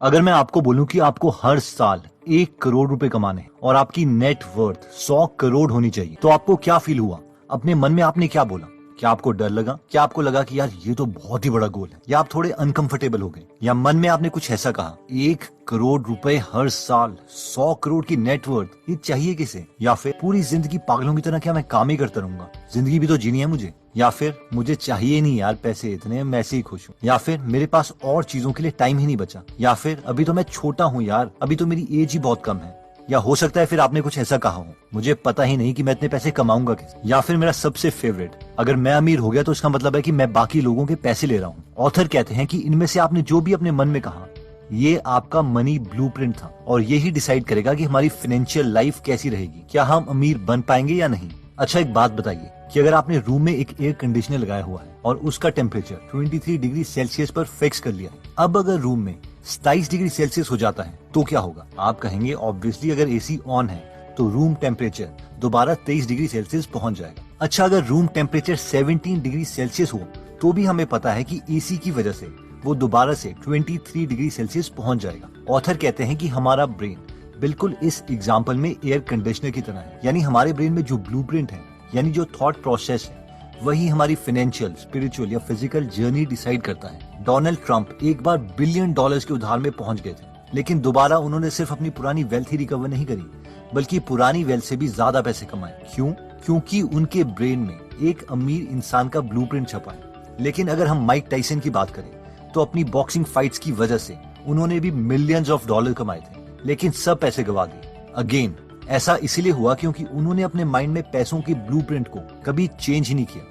अगर मैं आपको बोलूं कि आपको हर साल 1 करोड़ रुपए कमाने हैं और आपकी नेट वर्थ 100 करोड़ होनी चाहिए, तो आपको क्या फील हुआ? अपने मन में आपने क्या बोला? क्या आपको डर लगा? क्या आपको लगा कि यार ये तो बहुत ही बड़ा गोल है? या आप थोड़े अनकंफर्टेबल हो गए? या मन में आपने कुछ ऐसा कहा, 1 करोड़ रुपए हर साल, 100 करोड़ की नेटवर्थ, ये चाहिए किसे? या फिर पूरी जिंदगी पागलों की तरह क्या मैं काम ही करता रहूंगा? जिंदगी भी तो जीनी है मुझे। या फिर मुझे चाहिए नहीं यार पैसे इतने, मैं ऐसे ही खुश हूँ। या फिर मेरे पास और चीजों के लिए टाइम ही नहीं बचा। या फिर अभी तो मैं छोटा हूँ यार, अभी तो मेरी एज ही बहुत कम है। या हो सकता है फिर आपने कुछ ऐसा कहा हो, मुझे पता ही नहीं कि मैं इतने पैसे कमाऊंगा कैसे। या फिर मेरा सबसे फेवरेट, अगर मैं अमीर हो गया तो इसका मतलब है कि मैं बाकी लोगों के पैसे ले रहा हूँ। ऑथर कहते हैं कि इनमें से आपने जो भी अपने मन में कहा, ये आपका मनी ब्लूप्रिंट था और यही डिसाइड करेगा कि हमारी फाइनेंशियल लाइफ कैसी रहेगी, क्या हम अमीर बन पाएंगे या नहीं। अच्छा एक बात बताइए कि अगर आपने रूम में एक एयर कंडीशनर लगाया हुआ है और उसका टेम्परेचर 23 डिग्री सेल्सियस पर फिक्स कर लिया है, अब अगर रूम में 27 डिग्री सेल्सियस हो जाता है तो क्या होगा? आप कहेंगे ऑब्वियसली अगर एसी ऑन है तो रूम टेम्परेचर दोबारा 23 डिग्री सेल्सियस पहुंच जाएगा। अच्छा अगर रूम टेम्परेचर 17 डिग्री सेल्सियस हो तो भी हमें पता है कि एसी की वजह से वो दोबारा से 23 डिग्री सेल्सियस पहुंच जाएगा। ऑथर कहते हैं कि हमारा ब्रेन बिल्कुल इस एग्जाम्पल में एयर कंडीशनर की तरह है, यानी हमारे ब्रेन में जो ब्लूप्रिंट है, यानी जो थॉट प्रोसेस है, वही हमारी फाइनेंशियल, स्पिरिचुअल या फिजिकल जर्नी डिसाइड करता है। डोनाल्ड ट्रंप एक बार $1 बिलियन के उधार में पहुंच गए थे, लेकिन दोबारा उन्होंने सिर्फ अपनी पुरानी वेल्थ ही रिकवर नहीं करी, बल्कि पुरानी वेल्थ से भी ज्यादा पैसे कमाए। क्यों? क्योंकि उनके ब्रेन में एक अमीर इंसान का ब्लूप्रिंट छपा है। लेकिन अगर हम माइक टाइसन की बात करें तो अपनी बॉक्सिंग फाइट्स की वजह से उन्होंने भी मिलियंस ऑफ डॉलर कमाए थे, लेकिन सब पैसे गवा दिए। अगेन ऐसा इसलिए हुआ क्योंकि उन्होंने अपने माइंड में पैसों के ब्लूप्रिंट को कभी चेंज ही नहीं किया।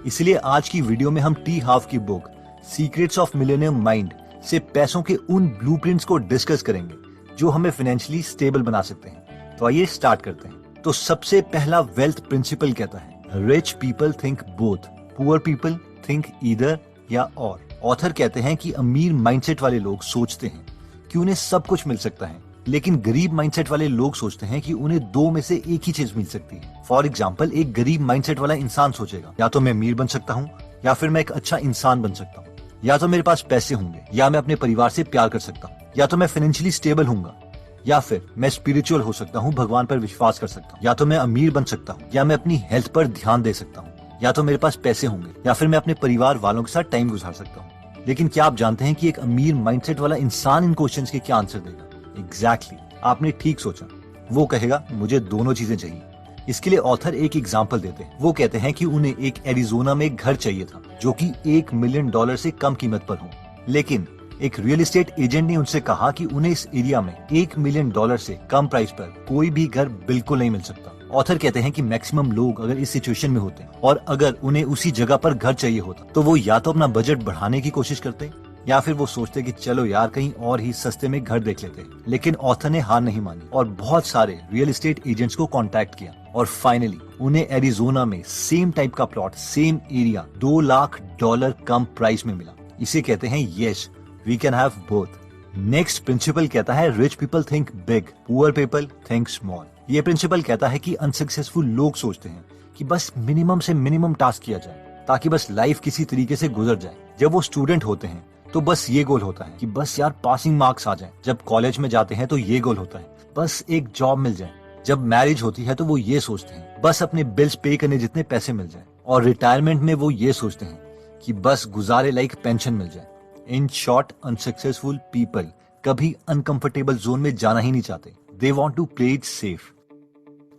इसलिए आज की वीडियो में हम टी हाफ की book secrets of millionaire mind से पैसों के उन ब्लूप्रिंट्स को डिस्कस करेंगे जो हमें फाइनेंशियली स्टेबल बना सकते हैं। तो आइए स्टार्ट करते हैं। तो सबसे पहला वेल्थ प्रिंसिपल कहता है, rich people think both, poor people think either या और। ऑथर कहते हैं कि अमीर माइंडसेट वाले लोग सोचते हैं कि उन्हें सब कुछ मिल सकता है, लेकिन गरीब माइंडसेट वाले लोग सोचते हैं कि उन्हें दो में से एक ही चीज मिल सकती है। फॉर एग्जाम्पल, एक गरीब माइंडसेट वाला इंसान सोचेगा या तो मैं अमीर बन सकता हूँ, या फिर मैं एक अच्छा इंसान बन सकता हूँ, या तो मेरे पास पैसे होंगे, या मैं अपने परिवार से प्यार कर सकता हूँ, या तो मैं फाइनेंशियली स्टेबल हूँगा, या फिर मैं स्पिरिचुअल हो सकता हूँ, भगवान पर विश्वास कर सकता हूँ, या तो मैं अमीर बन सकता हूँ, या मैं अपनी हेल्थ पर ध्यान दे सकता हूँ, या तो मेरे पास पैसे होंगे, या फिर मैं अपने परिवार वालों के साथ टाइम गुजार सकता हूँ। लेकिन क्या आप जानते हैं कि एक अमीर माइंडसेट वाला इंसान इन क्वेश्चंस के क्या आंसर देगा? एग्जैक्टली, आपने ठीक सोचा, वो कहेगा मुझे दोनों चीजें चाहिए। इसके लिए ऑथर एक एग्जाम्पल देते हैं। वो कहते हैं कि उन्हें एक एरिजोना में एक घर चाहिए था जो कि $1 मिलियन से कम कीमत पर हो, लेकिन एक रियल एस्टेट एजेंट ने उनसे कहा कि उन्हें इस एरिया में $1 मिलियन से कम प्राइस पर कोई भी घर बिल्कुल नहीं मिल सकता। ऑथर कहते हैं कि मैक्सिमम लोग अगर इस सिचुएशन में होते और अगर उन्हें उसी जगह पर घर चाहिए होता तो वो या तो अपना बजट बढ़ाने की कोशिश करते या फिर वो सोचते कि चलो यार कहीं और ही सस्ते में घर देख लेते। लेकिन ऑथर ने हार नहीं मानी और बहुत सारे रियल एस्टेट एजेंट्स को कांटेक्ट किया और फाइनली उन्हें एरिजोना में सेम टाइप का प्लॉट, सेम एरिया, $2 लाख कम प्राइस में मिला। इसे कहते हैं yes, we can have both. Next principle कहता है, rich people think big, poor people think small. ये प्रिंसिपल कहता है कि अनसक्सेसफुल लोग सोचते हैं कि बस मिनिमम से मिनिमम टास्क किया जाए ताकि बस लाइफ किसी तरीके से गुजर जाए। जब वो स्टूडेंट होते हैं तो बस ये गोल होता है कि बस यार पासिंग मार्क्स आ जाएं। जब कॉलेज में जाते हैं तो ये गोल होता है बस एक जॉब मिल जाए। जब मैरिज होती है तो वो ये सोचते हैं बस अपने बिल्स पे करने जितने पैसे मिल जाए। और रिटायरमेंट में वो ये सोचते हैं कि बस गुजारे लाइक पेंशन मिल जाए। इन शॉर्ट, अनसक्सेसफुल पीपल कभी अनकंफर्टेबल जोन में जाना ही नहीं चाहते। They want to play it safe.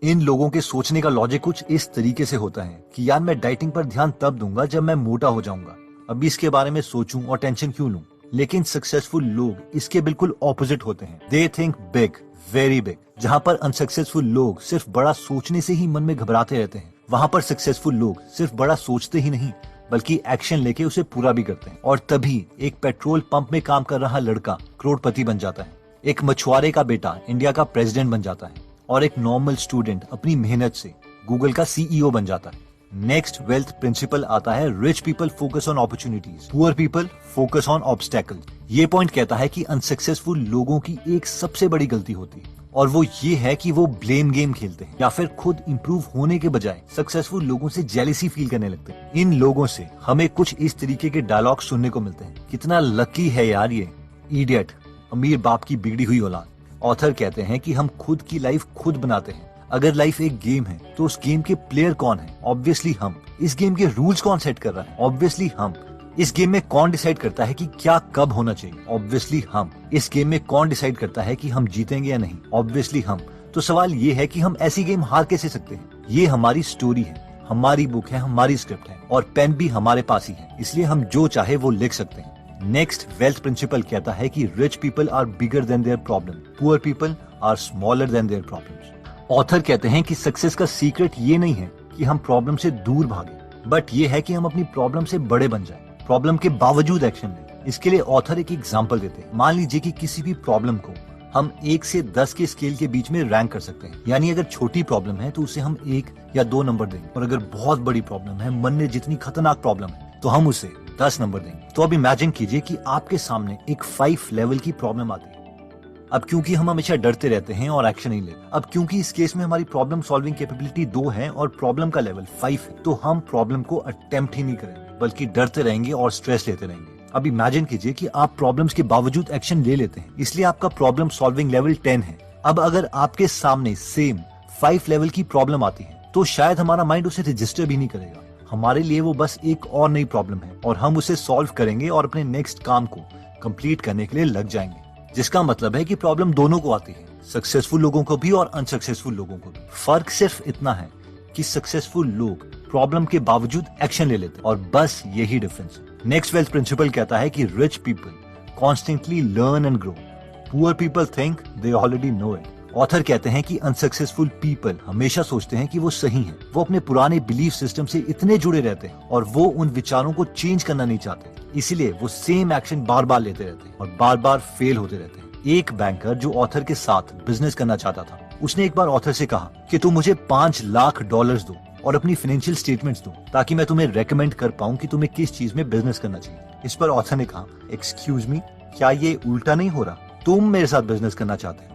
इन लोगों के सोचने का लॉजिक कुछ इस तरीके से होता है कि यार मैं डाइटिंग पर ध्यान तब दूंगा जब मैं मोटा हो जाऊंगा, अभी इसके बारे में सोचूं और टेंशन क्यों लूं। लेकिन सक्सेसफुल लोग इसके बिल्कुल ऑपोजिट होते हैं। They think big, very big. जहां पर अनसक्सेसफुल लोग सिर्फ बड़ा सोचने से ही मन में घबराते रहते हैं, वहां पर सक्सेसफुल लोग सिर्फ बड़ा सोचते ही नहीं बल्कि एक्शन लेके उसे पूरा भी करते हैं। और तभी एक पेट्रोल पंप में काम कर रहा लड़का करोड़पति बन जाता है, एक मछुआरे का बेटा इंडिया का प्रेसिडेंट बन जाता है और एक नॉर्मल स्टूडेंट अपनी मेहनत से गूगल का CEO बन जाता है। नेक्स्ट वेल्थ प्रिंसिपल आता है, rich people focus on opportunities, poor people focus on obstacle. ये पॉइंट कहता है कि अनसक्सेसफुल लोगों की एक सबसे बड़ी गलती होती है और वो ये है कि वो ब्लेम गेम खेलते हैं या फिर खुद इंप्रूव होने के बजाय सक्सेसफुल लोगों से जेलसी फील करने लगते हैं। इन लोगों से हमें कुछ इस तरीके के डायलॉग सुनने को मिलते हैं, कितना लकी है यार ये इडियट, अमीर बाप की बिगड़ी हुई औलाद। ऑथर कहते हैं कि हम खुद की लाइफ खुद बनाते हैं। अगर लाइफ एक गेम है तो उस गेम के प्लेयर कौन है? ऑब्वियसली हम। इस गेम के रूल्स कौन सेट कर रहा है? ऑब्वियसली हम। इस गेम में कौन डिसाइड करता है कि क्या कब होना चाहिए? ऑब्वियसली हम। इस गेम में कौन डिसाइड करता है कि हम जीतेंगे या नहीं? ऑब्वियसली हम। तो सवाल ये है कि हम ऐसी गेम हार कैसे सकते हैं? ये हमारी स्टोरी है, हमारी बुक है, हमारी स्क्रिप्ट है और पेन भी हमारे पास ही है, इसलिए हम जो चाहे वो लिख सकते हैं। नेक्स्ट वेल्थ प्रिंसिपल कहता है कि rich people are bigger than their problem, poor people are smaller than their problems. Author कहते हैं कि सक्सेस का सीक्रेट ये नहीं है कि हम प्रॉब्लम से दूर भागें, बट ये है कि हम अपनी प्रॉब्लम से बड़े बन जाएं, प्रॉब्लम के बावजूद एक्शन लें। इसके लिए ऑथर एक एग्जांपल देते हैं। मान लीजिए कि किसी भी प्रॉब्लम को हम 1 से 10 के स्केल के बीच में रैंक कर सकते हैं। यानी अगर छोटी प्रॉब्लम है तो उसे हम 1 या 2 नंबर देंगे, और अगर बहुत बड़ी प्रॉब्लम है, मन में जितनी खतरनाक प्रॉब्लम है, तो हम उसे 10 नंबर देंगे। तो अब इमेजिन कीजिए कि आपके सामने एक 5 लेवल की प्रॉब्लम आती है। अब क्योंकि हम हमेशा डरते रहते हैं और एक्शन नहीं लेते, अब क्योंकि इस केस में हमारी प्रॉब्लम सॉल्विंग कैपेबिलिटी 2 है और प्रॉब्लम का लेवल 5 है, तो हम प्रॉब्लम को अटेम्प्ट ही नहीं करेंगे, बल्कि डरते रहेंगे और स्ट्रेस लेते रहेंगे। अब इमेजिन कीजिए कि आप प्रॉब्लम्स के बावजूद एक्शन ले लेते हैं, इसलिए आपका प्रॉब्लम सॉल्विंग लेवल 10 है। अब अगर आपके सामने सेम 5 लेवल की प्रॉब्लम आती है, तो शायद हमारा माइंड उसे रजिस्टर भी नहीं करेगा। हमारे लिए वो बस एक और नई प्रॉब्लम है और हम उसे सॉल्व करेंगे और अपने नेक्स्ट काम को कंप्लीट करने के लिए लग जाएंगे। जिसका मतलब है कि प्रॉब्लम दोनों को आती है, सक्सेसफुल लोगों को भी और अनसक्सेसफुल लोगों को भी। फर्क सिर्फ इतना है कि सक्सेसफुल लोग प्रॉब्लम के बावजूद एक्शन ले लेते हैं, और बस यही डिफरेंस है। नेक्स्ट वेल्थ प्रिंसिपल कहता है कि rich people constantly learn and grow, poor people think they already know it. Author कहते हैं कि अनसक्सेसफुल पीपल हमेशा सोचते हैं कि वो सही हैं। वो अपने पुराने बिलीफ सिस्टम से इतने जुड़े रहते हैं और वो उन विचारों को चेंज करना नहीं चाहते, इसीलिए वो सेम एक्शन बार बार लेते रहते हैं और बार बार फेल होते रहते हैं। एक बैंकर जो ऑथर के साथ बिजनेस करना चाहता था, उसने एक बार ऑथर से कहा कि तुम मुझे $5 लाख दो और अपनी फाइनेंशियल स्टेटमेंट्स दो, ताकि मैं तुम्हें रेकमेंड कर पाऊं कि तुम्हें किस चीज में बिजनेस करना चाहिए। इस पर ऑथर ने कहा, एक्सक्यूज मी, क्या ये उल्टा नहीं हो रहा? तुम मेरे साथ बिजनेस करना चाहते हो,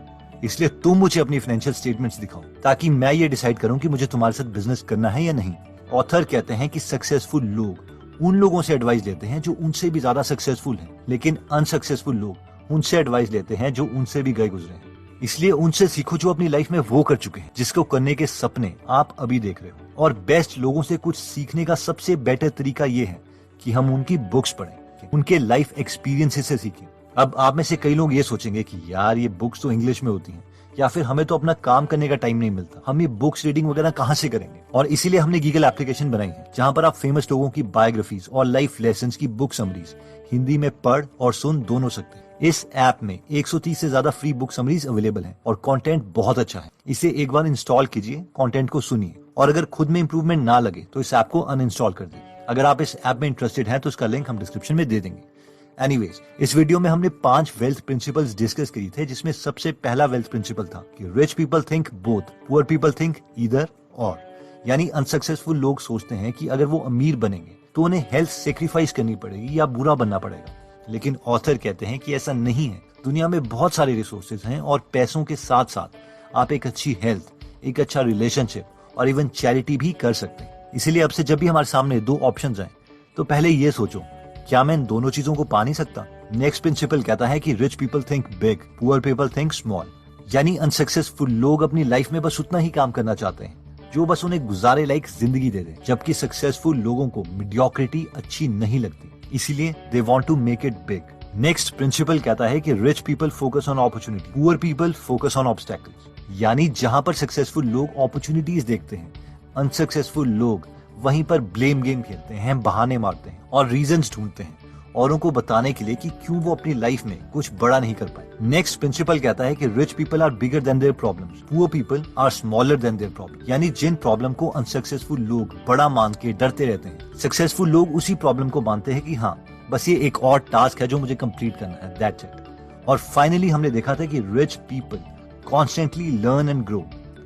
इसलिए तुम मुझे अपनी फाइनेंशियल स्टेटमेंट्स दिखाओ, ताकि मैं ये डिसाइड करूं कि मुझे तुम्हारे साथ बिजनेस करना है या नहीं। ऑथर कहते हैं कि सक्सेसफुल लोग उन लोगों से एडवाइस लेते हैं जो उनसे भी ज्यादा सक्सेसफुल हैं, लेकिन अनसक्सेसफुल लोग उनसे एडवाइस लेते हैं जो उनसे भी गए गुजरे हैं। इसलिए उनसे सीखो जो अपनी लाइफ में वो कर चुके हैं, जिसको करने के सपने आप अभी देख रहे हो। और बेस्ट लोगों से कुछ सीखने का सबसे बेटर तरीका ये है कि हम उनकी बुक्स पढ़ें, उनके लाइफ एक्सपीरियंसेस से सीखें। अब आप में से कई लोग ये सोचेंगे कि यार ये बुक्स तो इंग्लिश में होती हैं, या फिर हमें तो अपना काम करने का टाइम नहीं मिलता, हम ये बुक्स रीडिंग वगैरह कहाँ से करेंगे? और इसीलिए हमने गीगल एप्लीकेशन बनाई है, जहाँ पर आप फेमस लोगों की बायोग्राफीज और लाइफ लेसन्स की बुक समरीज हिंदी में पढ़ और सुन दोनों सकते हैं। इस ऐप में 130 से ज्यादा फ्री बुक समरीज अवेलेबल हैं और कंटेंट बहुत अच्छा है। इसे एक बार इंस्टॉल कीजिए, कंटेंट को सुनिए, और अगर खुद में इंप्रूवमेंट ना लगे तो इस ऐप को अनइंस्टॉल कर दीजिए। अगर आप इस ऐप में इंटरेस्टेड हैं तो इसका लिंक हम डिस्क्रिप्शन में दे देंगे। एनीवेज, इस वीडियो में हमने 5 वेल्थ प्रिंसिपल्स डिस्कस किए थे, जिसमें सबसे पहला वेल्थ प्रिंसिपल था कि rich people think both, poor people think either और। यानी अनसक्सेसफुल लोग सोचते हैं कि अगर वो अमीर बनेंगे तो उन्हें हेल्थ सेक्रीफाइस करनी पड़ेगी या बुरा बनना पड़ेगा, लेकिन ऑथर कहते हैं कि ऐसा नहीं है। दुनिया में बहुत सारे रिसोर्सेज हैं और पैसों के साथ साथ आप एक अच्छी हेल्थ, एक अच्छा रिलेशनशिप और इवन चैरिटी भी कर सकते हैं। इसीलिए अब से जब भी हमारे सामने 2 ऑप्शंस आए तो पहले ये सोचो, क्या मैं इन दोनों चीजों को पा नहीं सकता? नेक्स्ट प्रिंसिपल कहता है कि rich people think big, poor people think small. यानी अनसक्सेसफुल लोग अपनी लाइफ में बस उतना ही काम करना चाहते हैं जो बस उन्हें गुजारे लायक जिंदगी दे दे, जबकि सक्सेसफुल लोगों को मीडियोक्रिटी अच्छी नहीं लगती, इसीलिए they want to make it big. Next principle कहता है कि rich people focus on opportunity, poor people focus on obstacles. यानी जहां पर सक्सेसफुल लोग अपॉर्चुनिटीज देखते हैं, अनसक्सेसफुल लोग वहीं पर ब्लेम गेम खेलते हैं, बहाने मारते हैं और रीजंस ढूंढते हैं औरों को बताने के लिए कि क्यों वो अपनी लाइफ में कुछ बड़ा नहीं कर पाए। नेक्स्ट प्रिंसिपल कहता है कि rich people are bigger than their problems, poor people are smaller than their problem. यानी जिन प्रॉब्लम को अनसक्सेसफुल लोग बड़ा मान के डरते रहते हैं, सक्सेसफुल लोग उसी प्रॉब्लम को मानते हैं कि हाँ बस ये एक और टास्क है जो मुझे कंप्लीट करना है, दैट्स इट। और फाइनली हमने देखा था कि rich people constantly learn and grow,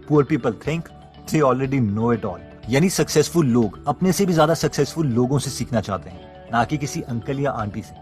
poor people think they already know it all. यानी सक्सेसफुल लोग अपने से भी ज्यादा सक्सेसफुल लोगों से सीखना चाहते हैं, ना कि किसी अंकल या आंटी से।